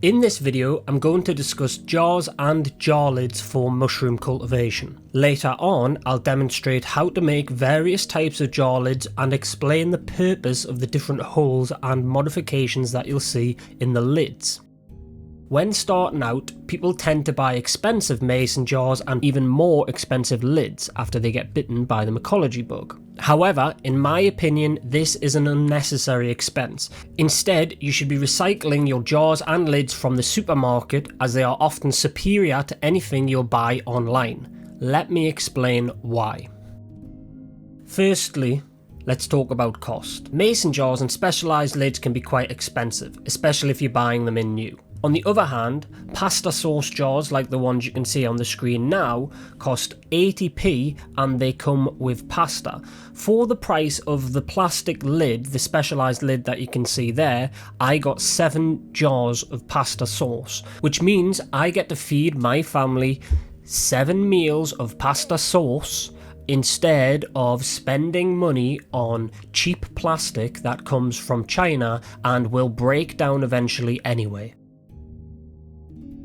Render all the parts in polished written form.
In this video, I'm going to discuss jars and jar lids for mushroom cultivation. Later on, I'll demonstrate how to make various types of jar lids and explain the purpose of the different holes and modifications that you'll see in the lids. When starting out, people tend to buy expensive mason jars and even more expensive lids after they get bitten by the mycology bug. However, in my opinion, this is an unnecessary expense. Instead, you should be recycling your jars and lids from the supermarket, as they are often superior to anything you'll buy online. Let me explain why. Firstly, let's talk about cost. Mason jars and specialised lids can be quite expensive, especially if you're buying them in new. On the other hand, pasta sauce jars like the ones you can see on the screen now cost 80p and they come with pasta. For the price of the plastic lid, the specialised lid that you can see there, I got 7 jars of pasta sauce, which means I get to feed my family 7 meals of pasta sauce instead of spending money on cheap plastic that comes from China and will break down eventually anyway.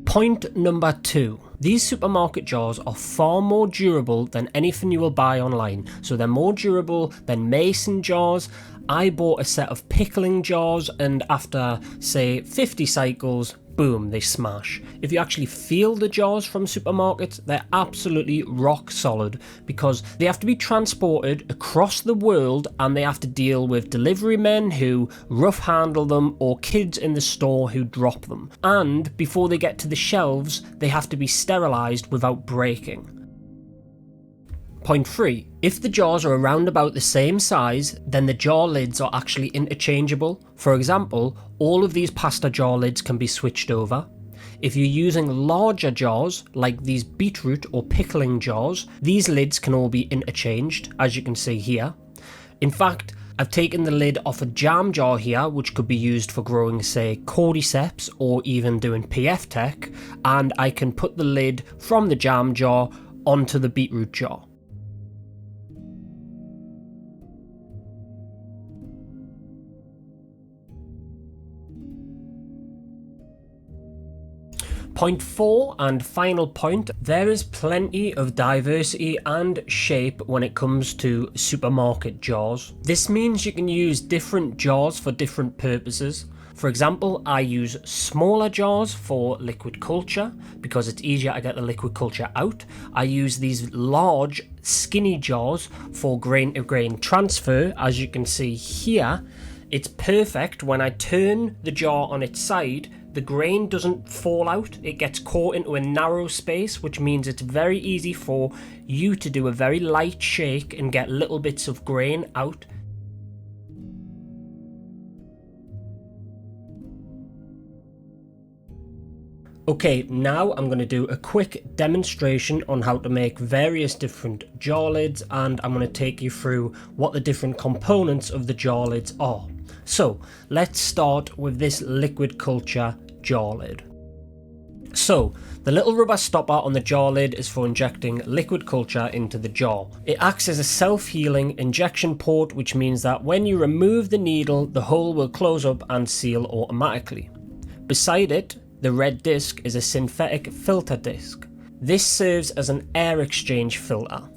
Point number 2. These supermarket jars are far more durable than anything you will buy online. So they're more durable than mason jars. I bought a set of pickling jars and after say 50 cycles, boom, they smash. If you actually feel the jars from supermarkets, they're absolutely rock solid because they have to be transported across the world and they have to deal with delivery men who rough handle them or kids in the store who drop them. And before they get to the shelves, they have to be sterilised without breaking. Point 3. If the jars are around about the same size, then the jar lids are actually interchangeable. For example, all of these pasta jar lids can be switched over. If you're using larger jars, like these beetroot or pickling jars, these lids can all be interchanged, as you can see here. In fact, I've taken the lid off a jam jar here, which could be used for growing, say, cordyceps or even doing PF tech, and I can put the lid from the jam jar onto the beetroot jar. Point 4 and final point, there is plenty of diversity and shape when it comes to supermarket jars. This means you can use different jars for different purposes. For example, I use smaller jars for liquid culture because it's easier to get the liquid culture out. I use these large skinny jars for grain to grain transfer, as you can see here. It's perfect when I turn the jar on its side. The grain doesn't fall out, it gets caught into a narrow space, which means it's very easy for you to do a very light shake and get little bits of grain out. Okay, now I'm going to do a quick demonstration on how to make various different jar lids, and I'm going to take you through what the different components of the jar lids are. So let's start with this liquid culture jar lid. So the little rubber stopper on the jar lid is for injecting liquid culture into the jar. It acts as a self-healing injection port, which means that when you remove the needle, the hole will close up and seal automatically. Beside it, the red disc is a synthetic filter disc. This serves as an air exchange filter.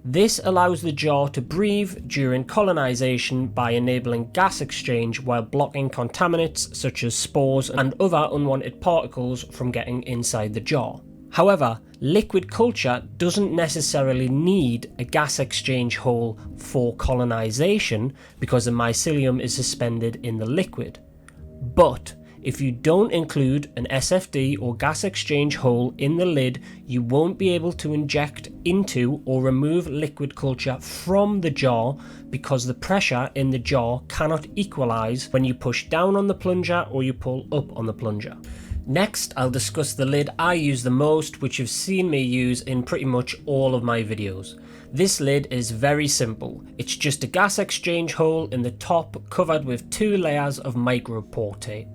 This allows the jar to breathe during colonization by enabling gas exchange while blocking contaminants such as spores and other unwanted particles from getting inside the jar. However, liquid culture doesn't necessarily need a gas exchange hole for colonization because the mycelium is suspended in the liquid. But if you don't include an SFD or gas exchange hole in the lid, you won't be able to inject into or remove liquid culture from the jar because the pressure in the jar cannot equalize when you push down on the plunger or you pull up on the plunger. Next, I'll discuss the lid I use the most, which you've seen me use in pretty much all of my videos. This lid is very simple. It's just a gas exchange hole in the top covered with 2 layers of Micropore tape.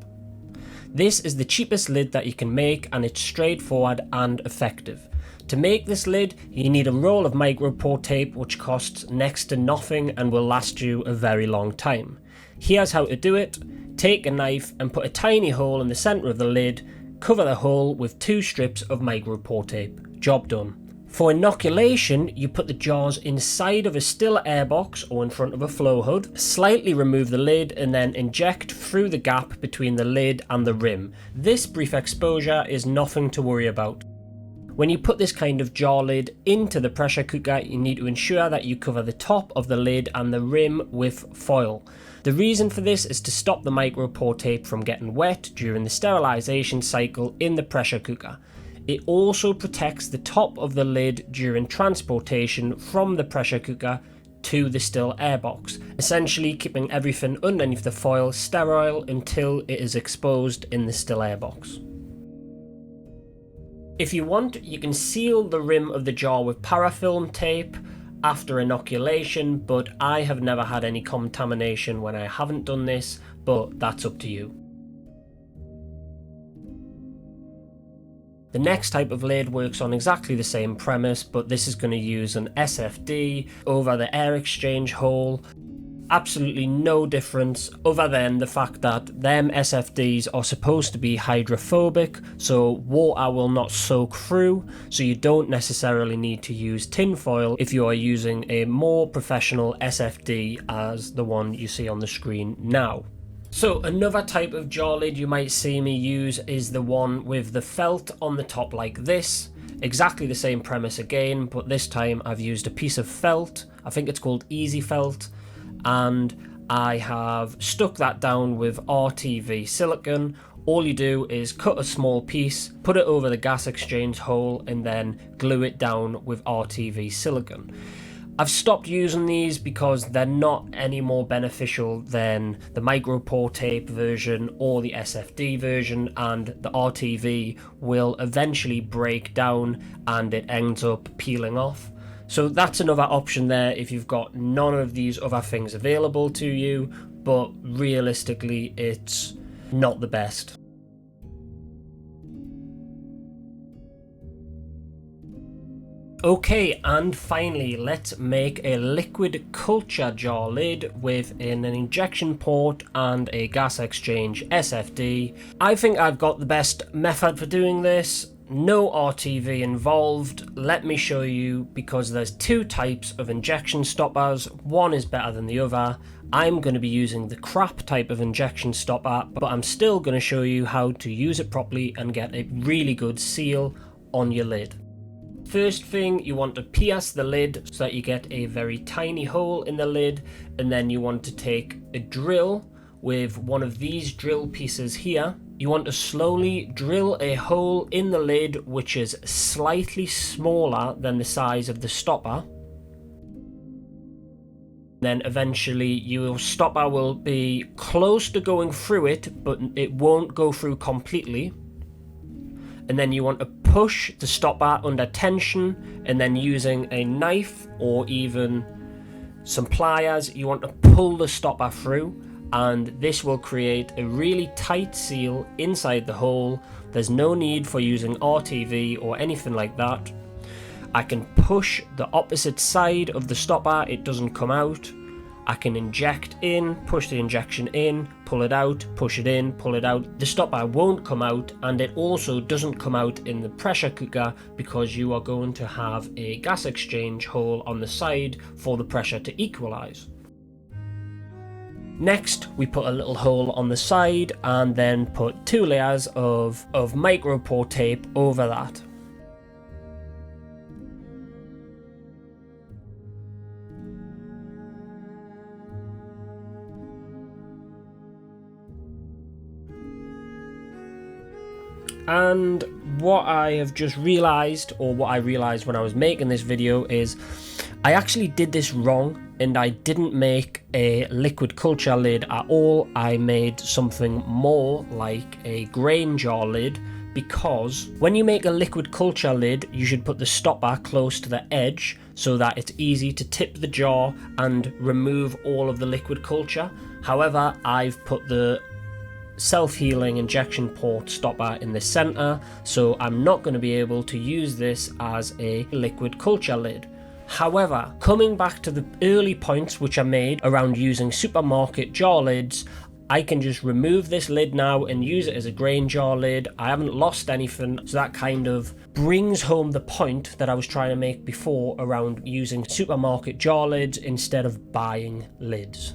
This is the cheapest lid that you can make and it's straightforward and effective. To make this lid, you need a roll of Micropore tape which costs next to nothing and will last you a very long time. Here's how to do it. Take a knife and put a tiny hole in the centre of the lid, cover the hole with 2 strips of micropore tape. Job done. For inoculation, you put the jars inside of a still air box or in front of a flow hood, slightly remove the lid and then inject through the gap between the lid and the rim. This brief exposure is nothing to worry about. When you put this kind of jar lid into the pressure cooker, you need to ensure that you cover the top of the lid and the rim with foil. The reason for this is to stop the micropore tape from getting wet during the sterilisation cycle in the pressure cooker. It also protects the top of the lid during transportation from the pressure cooker to the still air box, essentially keeping everything underneath the foil sterile until it is exposed in the still air box. If you want, you can seal the rim of the jar with parafilm tape after inoculation, but I have never had any contamination when I haven't done this, but that's up to you. The next type of lid works on exactly the same premise, but this is going to use an SFD over the air exchange hole. Absolutely no difference other than the fact that them SFDs are supposed to be hydrophobic, so water will not soak through, so you don't necessarily need to use tin foil if you are using a more professional SFD as the one you see on the screen now. So another type of jar lid you might see me use is the one with the felt on the top like this. Exactly the same premise again, but this time I've used a piece of felt. I think it's called Easy Felt. And I have stuck that down with RTV silicone. All you do is cut a small piece, put it over the gas exchange hole and then glue it down with RTV silicone. I've stopped using these because they're not any more beneficial than the micropore tape version or the SFD version, and the RTV will eventually break down and it ends up peeling off. So that's another option there if you've got none of these other things available to you, but realistically it's not the best. Okay, and finally let's make a liquid culture jar lid with an injection port and a gas exchange SFD. I think I've got the best method for doing this. No RTV involved. Let me show you, because there's 2 types of injection stoppers. One is better than the other. I'm going to be using the crap type of injection stopper, but I'm still going to show you how to use it properly and get a really good seal on your lid. First thing, you want to pierce the lid so that you get a very tiny hole in the lid, and then you want to take a drill with one of these drill pieces here. You want to slowly drill a hole in the lid which is slightly smaller than the size of the stopper. Then eventually your stopper will be close to going through it, but it won't go through completely. And then you want to push the stopper under tension, and then using a knife or even some pliers, you want to pull the stopper through. And this will create a really tight seal inside the hole. There's no need for using RTV or anything like that. I can push the opposite side of the stopper, it doesn't come out. I can inject in, push the injection in, pull it out, push it in, pull it out. The stopper won't come out, and it also doesn't come out in the pressure cooker because you are going to have a gas exchange hole on the side for the pressure to equalize. Next, we put a little hole on the side and then put 2 layers of micropore tape over that. And what I have just realized, or what I realized when I was making this video, is I actually did this wrong, and I didn't make a liquid culture lid at all. I made something more like a grain jar lid, because when you make a liquid culture lid, you should put the stopper close to the edge so that it's easy to tip the jar and remove all of the liquid culture. However, I've put the self-healing injection port stopper in the center, so I'm not going to be able to use this as a liquid culture lid. However, coming back to the early points which I made around using supermarket jar lids, I can just remove this lid now and use it as a grain jar lid. I haven't lost anything, so that kind of brings home the point that I was trying to make before around using supermarket jar lids instead of buying lids.